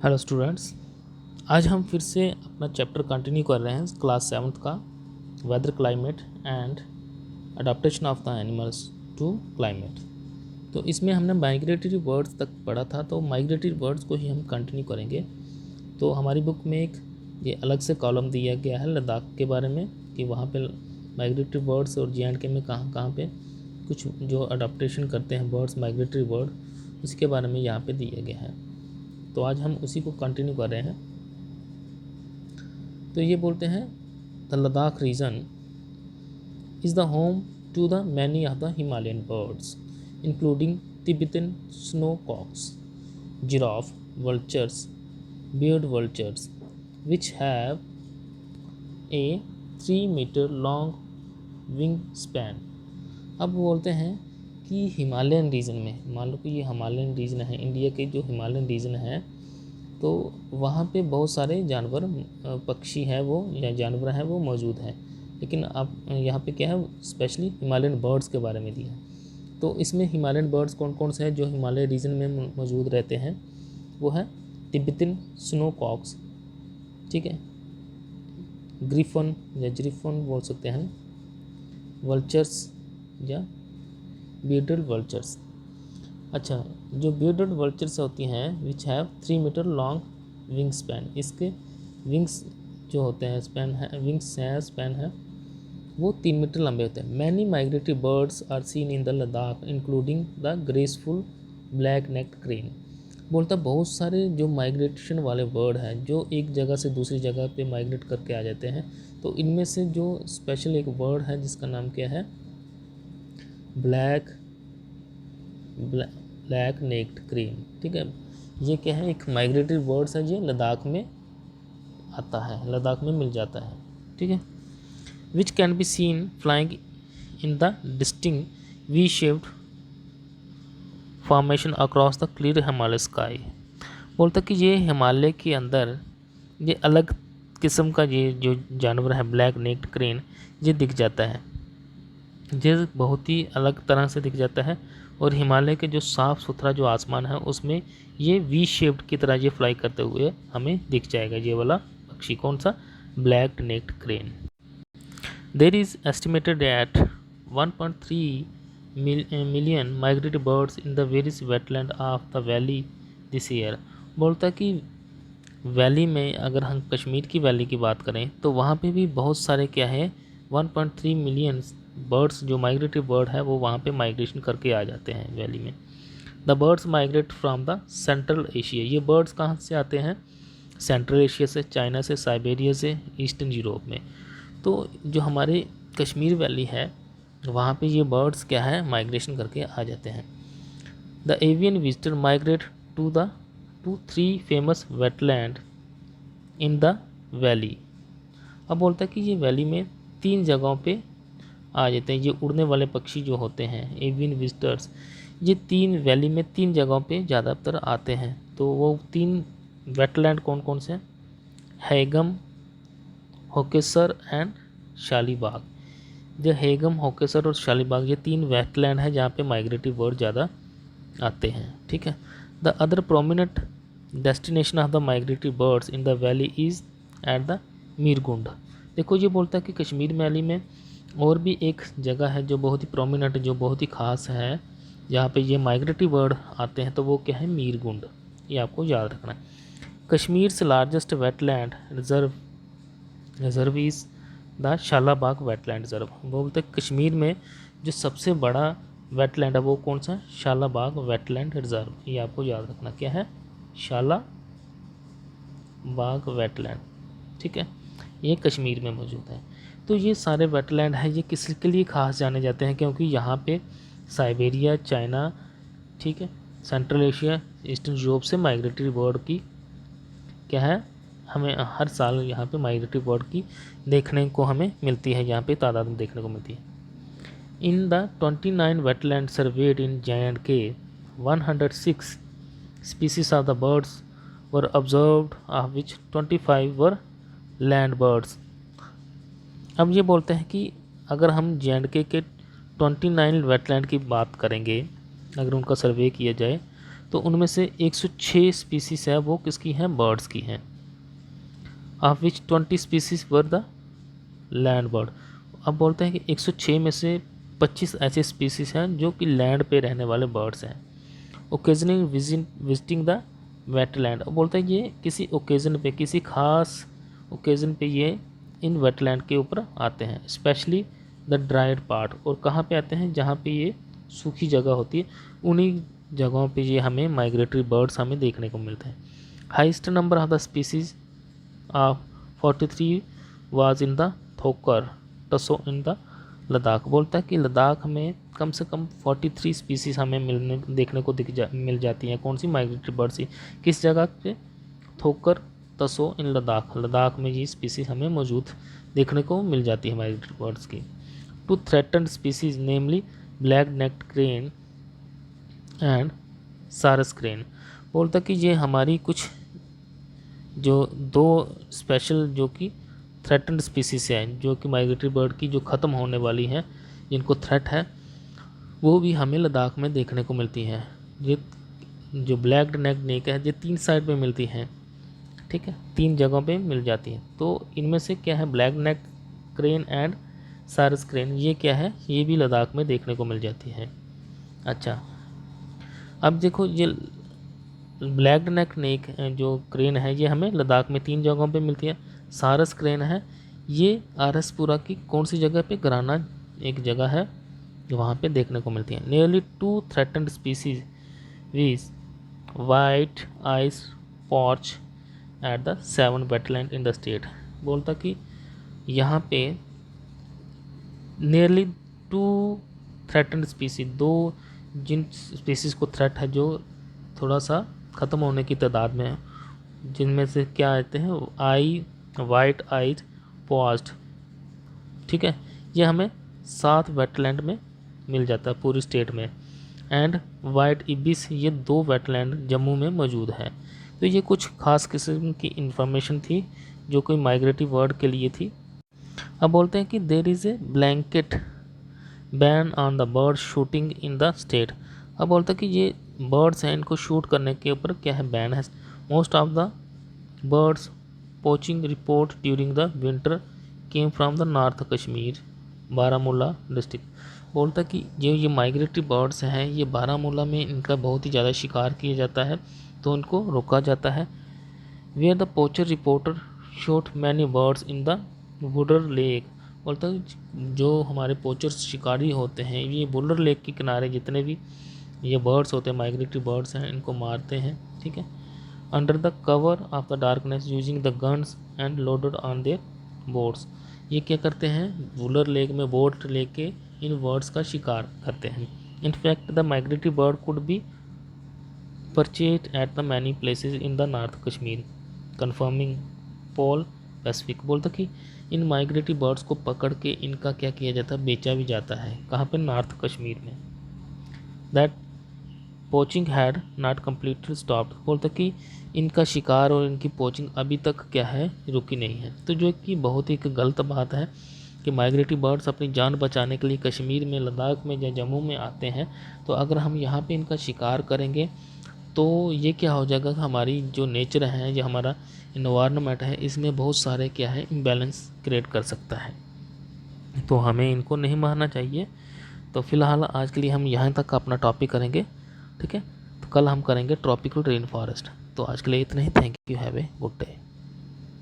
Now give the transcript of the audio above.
Hello students, आज हम फिर से अपना चैप्टर कंटिन्यू कर रहे हैं क्लास 7th का weather climate and adaptation of the animals to climate. तो इसमें हमने माइग्रेटरी बर्ड्स तक पढ़ा था, तो माइग्रेटरी बर्ड्स को ही हम कंटिन्यू करेंगे। तो हमारी बुक में एक ये अलग से कॉलम दिया गया है लद्दाख के बारे में कि वहाँ पे माइग्रेटरी बर्ड्स और JNK में कहाँ कहाँ पे कुछ जो अडाप्टेशन करते हैं बर्ड्स, माइग्रेटरी बर्ड, उसके बारे में यहाँ पे दिया गया है। तो आज हम उसी को कंटिन्यू कर रहे हैं। तो ये बोलते हैं the Ladakh region is the home to the many of the Himalayan birds including Tibetan snow cocks, giraffe, vultures, beard vultures which have a 3 meter long wingspan। अब बोलते हैं कि हिमालयन रीजन में, मान लो कि ये हिमालयन रीजन है, इंडिया के जो हिमालयन रीजन है, तो वहाँ पे बहुत सारे जानवर, पक्षी हैं वो या जानवर हैं वो मौजूद हैं। लेकिन अब यहाँ पे क्या है, स्पेशली हिमालयन बर्ड्स के बारे में दिया है। तो इसमें हिमालयन बर्ड्स कौन कौन से हैं जो हिमालय रीजन में मौजूद रहते हैं? वो है तिब्बतन स्नो कॉक्स, ठीक है, ग्रिफन या जिरिफन बोल सकते हैं, वल्चर्स या बियर्डेड वल्चर्स। अच्छा, जो बियर्डेड वल्चर्स होती हैं which have 3 metre long wing span, इसके विंग्स जो होते हैं स्पैन है, विंग्स हैं स्पैन है, वो 3 मीटर लंबे होते हैं। Many migratory birds are seen in the Ladakh including the graceful black necked crane. बोलता बहुत सारे जो माइग्रेशन वाले बर्ड हैं जो एक जगह से दूसरी जगह पे माइग्रेट करके आ जाते हैं, तो इनमें से जो स्पेशल एक बर्ड है जिसका नाम क्या है, ब्लैक नेक्ड क्रेन, ठीक है। ये क्या है, एक माइग्रेटरी बर्ड्स है, ये लद्दाख में आता है, लद्दाख में मिल जाता है, ठीक है। Which can be seen flying in the distinct V shaped formation across the clear Himalaya sky. बोलता कि ये हिमालय के अंदर ये अलग किस्म का ये जो जानवर है ब्लैक नेक्ड क्रेन, ये दिख जाता है, ये बहुत ही अलग तरह से दिख जाता है। और हिमालय के जो साफ़ सुथरा जो आसमान है उसमें ये वी शेप्ड की तरह ये फ्लाई करते हुए हमें दिख जाएगा, ये वाला पक्षी कौन सा, black necked crane. There is estimated at 1.3 million migratory birds in the various wetland of the valley this year. बोलता कि वैली में अगर हम कश्मीर की वैली की बात करें तो वहाँ पे भी बहुत सारे क्या है, 1.3 मिलियन बर्ड्स जो माइग्रेटरी बर्ड है वो वहाँ पे माइग्रेशन करके आ जाते हैं वैली में। The birds migrate from the central Asia. ये बर्ड्स कहाँ से आते हैं, सेंट्रल एशिया से, चाइना से, साइबेरिया से, ईस्टर्न यूरोप में। तो जो हमारे कश्मीर वैली है वहाँ पे ये बर्ड्स क्या है, माइग्रेशन करके आ जाते हैं। The avian visitor migrate to 3 famous wetland in the valley. अब बोलता है कि ये वैली में 3 जगहों पे आ जाते हैं, ये उड़ने वाले पक्षी जो होते हैं एवियन विजिटर्स, ये 3 वैली में 3 जगहों पे ज़्यादातर आते हैं। तो वो 3 वेटलैंड कौन कौन से हैं, हैगम, होकेसर एंड शालीबाग। जो हैगम, होकेसर और शालीबाग ये 3 वेटलैंड हैं जहाँ पे माइग्रेटरी बर्ड ज़्यादा आते हैं, ठीक है। The other prominent destination of the migratory birds in the valley is at the Mirgund. देखो ये बोलता है कि कश्मीर वैली में और भी एक जगह है जो बहुत ही प्रोमिनेंट, जो बहुत ही ख़ास है, जहाँ पे ये माइग्रेटरी बर्ड आते हैं, तो वो क्या है, मीरगुंड। ये आपको याद रखना है। कश्मीर से largest wetland reserve is the Shallabugh wetland reserve. बोलते हैं कश्मीर में जो सबसे बड़ा वेटलैंड है वो कौन सा, शालाबाग वेटलैंड रिजर्व। ये आपको याद रखना क्या है, शालाबाग वेटलैंड, ठीक है, ये कश्मीर में मौजूद है। तो ये सारे वेटलैंड हैं, ये किस के लिए खास जाने जाते हैं, क्योंकि यहाँ पे साइबेरिया, चाइना, ठीक है, सेंट्रल एशिया, ईस्टर्न यूरोप से माइग्रेटरी बर्ड की क्या है, हमें हर साल यहाँ पे माइग्रेटरी बर्ड की देखने को हमें मिलती है, यहाँ पे तादाद में देखने को मिलती है। In the 29 wetland served in JNK 106 species of the birds were observed of which 25 were land birds. अब ये बोलते हैं कि अगर हम JNK के 29 वेटलैंड की बात करेंगे, अगर उनका सर्वे किया जाए तो उनमें से 106 स्पीसीज है वो किसकी हैं, बर्ड्स की हैं। Of which 20 species were the land bird. अब बोलते हैं कि 106 में से 25 ऐसे स्पीसीज हैं जो कि लैंड पे रहने वाले बर्ड्स हैं। Occasionally visiting the wetland. अब बोलते हैं ये किसी ओकेजन पे, किसी खास ओकेजन पे ये इन वेटलैंड के ऊपर आते हैं, स्पेशली द ड्राइड पार्ट। और कहाँ पे आते हैं, जहाँ पे ये सूखी जगह होती है, उन्हीं जगहों पे ये हमें माइग्रेटरी बर्ड्स हमें देखने को मिलते हैं। Highest number of the species of 43 was in the Thokar Tso in the Ladakh. बोलता है कि लद्दाख में कम से कम 43 स्पीसीज हमें देखने को मिल जाती हैं। कौन सी, माइग्रेटरी बर्ड्स ही। किस जगह पे, थोकर तसो इन लद्दाख। लद्दाख में ये स्पीसीज हमें मौजूद देखने को मिल जाती है माइग्रेटरी बर्ड्स की। Two threatened species namely black necked crane and sarus crane. बोलता कि ये हमारी कुछ जो दो स्पेशल जो कि थ्रेटन्ड स्पीसीज हैं, जो कि माइग्रेटरी बर्ड की जो ख़त्म होने वाली हैं, जिनको थ्रेट है, वो भी हमें लद्दाख में देखने को मिलती हैं। ये जो ब्लैक नेक्ड नेक है, ये 3 साइड पे मिलती हैं, ठीक है, 3 जगहों पे मिल जाती हैं। तो इनमें से क्या है, black neck crane and sarus crane, ये क्या है, ये भी लद्दाख में देखने को मिल जाती है। अच्छा, अब देखो ये ब्लैक नेक नेक जो क्रेन है, ये हमें लद्दाख में 3 जगहों पे मिलती है। सारस क्रेन है, ये आरएसपुरा की कौन सी जगह पे, गराना एक जगह है, वहाँ पे देखने को मिलती है। Nearly 2 threatened species viz white ice porch at the 7 wetland in the state. बोलता कि यहाँ पे नियरली 2 थ्रेटन्ड स्पीसीज, 2 जिन स्पीसीज़ को थ्रेट है, जो थोड़ा सा ख़त्म होने की तादाद में है, जिनमें से क्या आते हैं, वाइट आइज पॉज्ड, ठीक है, ये हमें 7 वेटलैंड में मिल जाता है पूरी स्टेट में। एंड वाइट इबिस, ये 2 वेटलैंड जम्मू में मौजूद है। तो ये कुछ खास किस्म की इंफॉर्मेशन थी जो कोई माइग्रेटरी बर्ड के लिए थी। अब बोलते हैं कि there is a blanket ban on the bird shooting in the state. अब बोलते हैं कि ये बर्ड्स हैं, इनको शूट करने के ऊपर क्या है, बैन है। Most of the birds poaching report during the winter came from the north Kashmir Baramulla district. बोलता कि ये माइग्रेटरी बर्ड्स हैं, ये बारामूला में इनका बहुत ही ज़्यादा शिकार किया जाता है, तो इनको रोका जाता है। Where the poacher reporter shot many birds in the Wular lake. बोलता है जो हमारे पोचर शिकारी होते हैं, ये वुडर लेक के किनारे जितने भी ये बर्ड्स होते हैं, माइग्रेटरी बर्ड्स हैं, इनको मारते हैं, ठीक है, under the cover of the darkness using the guns and loaded on their boats. ये क्या करते हैं, वुलर लेक में बोट लेके इन बर्ड्स का शिकार करते हैं। In fact the migratory bird could be purchase at the many places in the north Kashmir confirming Paul Pacific. बोलता कि इन माइग्रेटरी बर्ड्स को पकड़ के इनका क्या किया जाता है, बेचा भी जाता है। कहाँ पे, नॉर्थ कश्मीर में। That poaching had not completely stopped. बोलता कि इनका शिकार और इनकी पोचिंग अभी तक क्या है, रुकी नहीं है। तो जो कि बहुत ही एक गलत बात है कि माइग्रेटरी बर्ड्स अपनी जान बचाने के लिए कश्मीर में, लद्दाख में या जम्मू में आते हैं, तो अगर हम यहाँ पे इनका शिकार करेंगे तो ये क्या हो जाएगा, हमारी जो नेचर है, जो हमारा इन्वायरमेंट है, इसमें बहुत सारे क्या है, इम्बैलेंस क्रिएट कर सकता है। तो हमें इनको नहीं मारना चाहिए। तो फिलहाल आज के लिए हम यहाँ तक अपना टॉपिक करेंगे, ठीक है। तो कल हम करेंगे ट्रॉपिकल रेन फॉरेस्ट। तो आज के लिए इतना ही। Thank you, have a good day.